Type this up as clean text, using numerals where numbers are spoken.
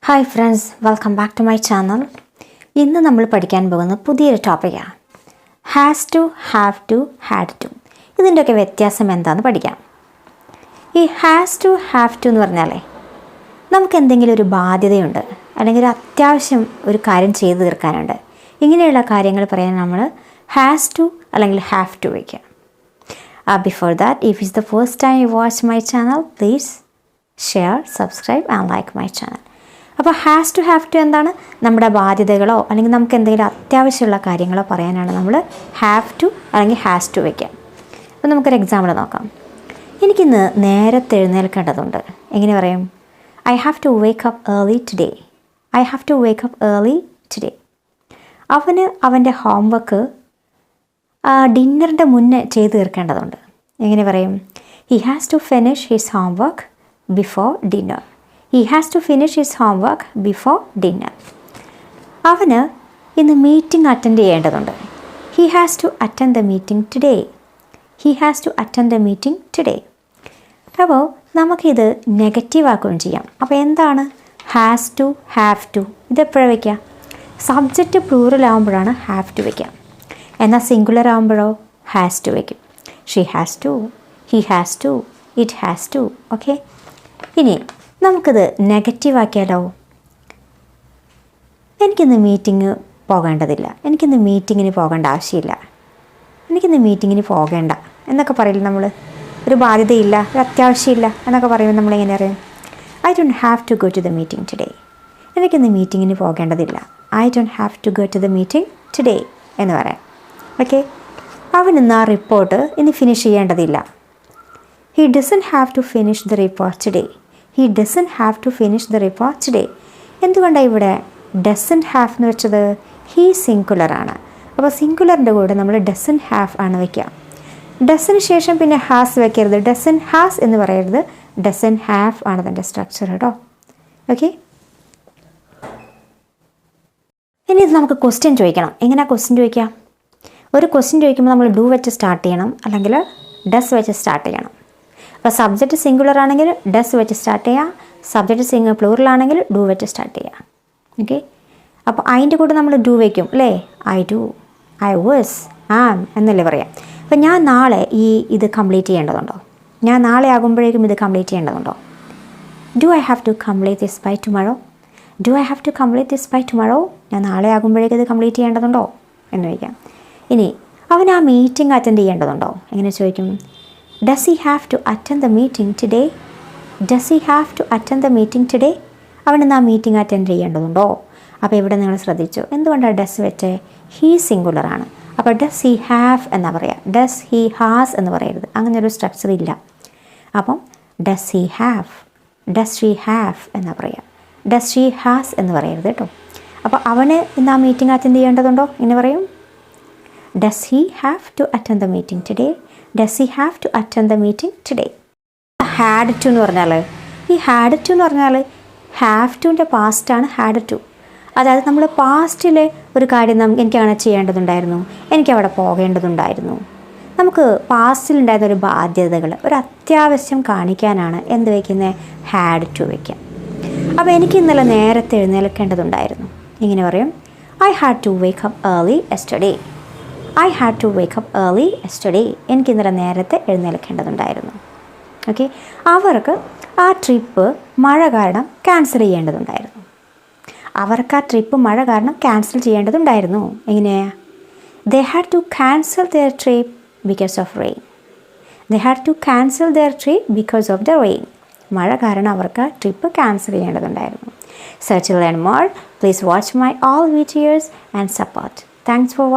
Hi friends, welcome back to my channel. ഇന്ന് നമ്മൾ പഠിക്കാൻ പോകുന്ന പുതിയൊരു ടോപ്പിക്കാണ് has to, have to, had to. ഇതിൻ്റെയൊക്കെ വ്യത്യാസം എന്താണെന്ന് പഠിക്കാം. ഈ ഹാസ് ടു, ഹാവ് ടു എന്ന് പറഞ്ഞാലേ നമുക്ക് എന്തെങ്കിലും ഒരു ബാധ്യതയുണ്ട്, അല്ലെങ്കിൽ ഒരു അത്യാവശ്യം ഒരു കാര്യം ചെയ്തു തീർക്കാനുണ്ട്. ഇങ്ങനെയുള്ള കാര്യങ്ങൾ പറയാൻ നമ്മൾ ഹാസ് ടു അല്ലെങ്കിൽ ഹാവ് ടു വയ്ക്കുക. Before that, if it's the first time you watch my channel, please share, subscribe and like my channel. അപ്പോൾ ഹാസ് ടു, ഹാവ് ടു എന്താണ്? നമ്മുടെ ബാധ്യതകളോ അല്ലെങ്കിൽ നമുക്ക് എന്തെങ്കിലും അത്യാവശ്യമുള്ള കാര്യങ്ങളോ പറയാനാണ് നമ്മൾ ഹാവ് ടു അല്ലെങ്കിൽ ഹാസ് ടു വയ്ക്കുക. അപ്പോൾ നമുക്കൊരു എക്സാമ്പിൾ നോക്കാം. എനിക്കിന്ന് നേരത്തെ എഴുന്നേൽക്കേണ്ടതുണ്ട്. എങ്ങനെ പറയും? I have to wake up early today. I have to wake up early today. അവന് അവൻ്റെ ഹോംവർക്ക് ഡിന്നറിൻ്റെ മുന്നേ ചെയ്ത് തീർക്കേണ്ടതുണ്ട്. എങ്ങനെ പറയും? He has to finish his homework before dinner. He has to finish his homework before dinner. അവന് ഇന്ന് മീറ്റിംഗ് അറ്റൻഡ് ചെയ്യേണ്ടതുണ്ട്. He has to attend the meeting today. He has to attend the meeting today. അപ്പോൾ നമുക്കിത് negative ആക്കുകയും ചെയ്യാം. അപ്പോൾ എന്താണ് has to, have to? ഇതെപ്പോഴാണ് വയ്ക്കുക? സബ്ജക്റ്റ് പ്ലൂറൽ ആകുമ്പോഴാണ് ഹാവ് ടു വയ്ക്കുക. എന്നാൽ സിംഗുലർ ആകുമ്പോഴോ ഹാസ് ടു വയ്ക്കും. She has to, he has to, it has to. Okay, ഇനി നമുക്കിത് നെഗറ്റീവ് ആക്കിയാലോ? എനിക്കിന്ന് മീറ്റിംഗ് പോകേണ്ടതില്ല, എനിക്കിന്ന് മീറ്റിങ്ങിന് പോകേണ്ട ആവശ്യമില്ല, എനിക്കിന്ന് മീറ്റിങ്ങിന് പോകേണ്ട എന്നൊക്കെ പറയില്ല നമ്മൾ. ഒരു ബാധ്യതയില്ല, ഒരു അത്യാവശ്യമില്ല എന്നൊക്കെ പറയുമ്പോൾ നമ്മളെങ്ങനെ അറിയാം? I don't have to go to the meeting today. എനിക്കിന്ന് മീറ്റിങ്ങിന് പോകേണ്ടതില്ല, I don't have to go to the meeting today എന്ന് പറയാം. ഓക്കെ, അവനിന്ന് ആ റിപ്പോർട്ട് ഇന്ന് ഫിനിഷ് ചെയ്യേണ്ടതില്ല. He doesn't have to finish the report today. He doesn't have to finish the report today. എന്തുകൊണ്ടാണ് ഇവിടെ doesn't have എന്ന് വെച്ചത്? ഹീ സിംഗുലർ ആണ്. അപ്പോൾ സിംഗുലറിൻ്റെ കൂടെ നമ്മൾ doesn't have ആണ് വയ്ക്കുക. ഡസന് ശേഷം പിന്നെ ഹാസ് വയ്ക്കരുത്. doesn't has എന്ന് പറയരുത്, doesn't have ആണ് അതിൻ്റെ സ്ട്രക്ചർ കേട്ടോ. ഓക്കെ, ഇനി ഇത് നമുക്ക് ക്വസ്റ്റ്യൻ ചോദിക്കണം. എങ്ങനെയാണ് ക്വസ്റ്റ്യൻ ചോദിക്കുക? ഒരു ക്വസ്റ്റ്യൻ ചോദിക്കുമ്പോൾ നമ്മൾ ഡു വെച്ച് സ്റ്റാർട്ട് ചെയ്യണം, അല്ലെങ്കിൽ ഡസ് വെച്ച് സ്റ്റാർട്ട് ചെയ്യണം. അപ്പോൾ സബ്ജക്റ്റ് സിംഗുലർ ആണെങ്കിൽ ഡസ് വെച്ച് സ്റ്റാർട്ട് ചെയ്യാം, സബ്ജക്റ്റ് പ്ലൂറൽ ആണെങ്കിൽ ഡു വെച്ച് സ്റ്റാർട്ട് ചെയ്യാം. ഓക്കെ, അപ്പോൾ അതിൻ്റെ കൂടെ നമ്മൾ ഡു വയ്ക്കും അല്ലേ? ഐ ഡു, ഐ വാസ്, ആം എന്നല്ലേ പറയാം. അപ്പോൾ ഞാൻ നാളെ ഇത് കംപ്ലീറ്റ് ചെയ്യേണ്ടതുണ്ടോ? ഞാൻ നാളെ ആകുമ്പോഴേക്കും ഇത് കംപ്ലീറ്റ് ചെയ്യേണ്ടതുണ്ടോ? Do I have to complete this by tomorrow? Do I have to complete this by tomorrow? ഞാൻ നാളെ ആകുമ്പോഴേക്കും ഇത് കംപ്ലീറ്റ് ചെയ്യേണ്ടതുണ്ടോ എന്ന് ചോദിക്കാം. ഇനി അവൻ ആ മീറ്റിംഗ് അറ്റൻഡ് ചെയ്യേണ്ടതുണ്ടോ? എങ്ങനെ ചോദിക്കും? Does he have to attend the meeting today? Does he have to attend the meeting today? അവനിന്ന് ആ മീറ്റിംഗ് അറ്റൻഡ് ചെയ്യേണ്ടതുണ്ടോ? അപ്പോൾ ഇവിടെ നിങ്ങൾ ശ്രദ്ധിച്ചു, എന്തുകൊണ്ടാണ് ഡസ് വെച്ച്? ഹീ സിംഗുലർ ആണ്. അപ്പോൾ ഡസ് ഹി ഹാവ് എന്നാ പറയുക, ഡസ് ഹി ഹാസ് എന്ന് പറയരുത്. അങ്ങനെ ഒരു സ്ട്രക്ചർ ഇല്ല. അപ്പം does he have, does she have എന്നാ പറയുക, ഡസ് ഷീ ഹാസ് എന്ന് പറയരുത് കേട്ടോ. അപ്പോൾ അവന് ഇന്ന് ആ മീറ്റിംഗ് അറ്റൻഡ് ചെയ്യേണ്ടതുണ്ടോ? ഇങ്ങനെ പറയും, does he have to attend the meeting today? Does he have to attend the meeting today? Had to എന്ന് പറഞ്ഞാൽ, ഈ had to എന്ന് പറഞ്ഞാൽ have toൻ്റെ പാസ്റ്റാണ് had to. അതായത് നമ്മൾ പാസ്റ്റിലെ ഒരു കാര്യം എനിക്കങ്ങനെ ചെയ്യേണ്ടതുണ്ടായിരുന്നു, എനിക്കവിടെ പോകേണ്ടതുണ്ടായിരുന്നു. നമുക്ക് പാസ്റ്റിലുണ്ടായിരുന്ന ഒരു ബാധ്യതകൾ, ഒരു അത്യാവശ്യം കാണിക്കാനാണ് എന്ത് വയ്ക്കുന്നത്? had to വയ്ക്കുക. അപ്പോൾ എനിക്ക് ഇന്നലെ നേരത്തെ എഴുന്നേൽക്കേണ്ടതുണ്ടായിരുന്നു. ഇങ്ങനെ പറയും, I had to wake up early yesterday. I had to wake up early yesterday. എനിക്ക് ഇന്നലെ നേരത്തെ എഴുന്നേൽക്കേണ്ടതുണ്ടായിരുന്നു. ഓക്കെ, അവർക്ക് ആ ട്രിപ്പ് മഴ കാരണം ക്യാൻസൽ ചെയ്യേണ്ടതുണ്ടായിരുന്നു. അവർക്ക് ആ ട്രിപ്പ് മഴ കാരണം ക്യാൻസൽ ചെയ്യേണ്ടതുണ്ടായിരുന്നു. എങ്ങനെയാണ്? They had to cancel their trip because of rain. They had to cancel their trip because of the rain. മഴ കാരണം അവർക്ക് ട്രിപ്പ് ക്യാൻസൽ ചെയ്യേണ്ടതുണ്ടായിരുന്നു. So to learn more, please watch my all videos and support. Thanks for watching.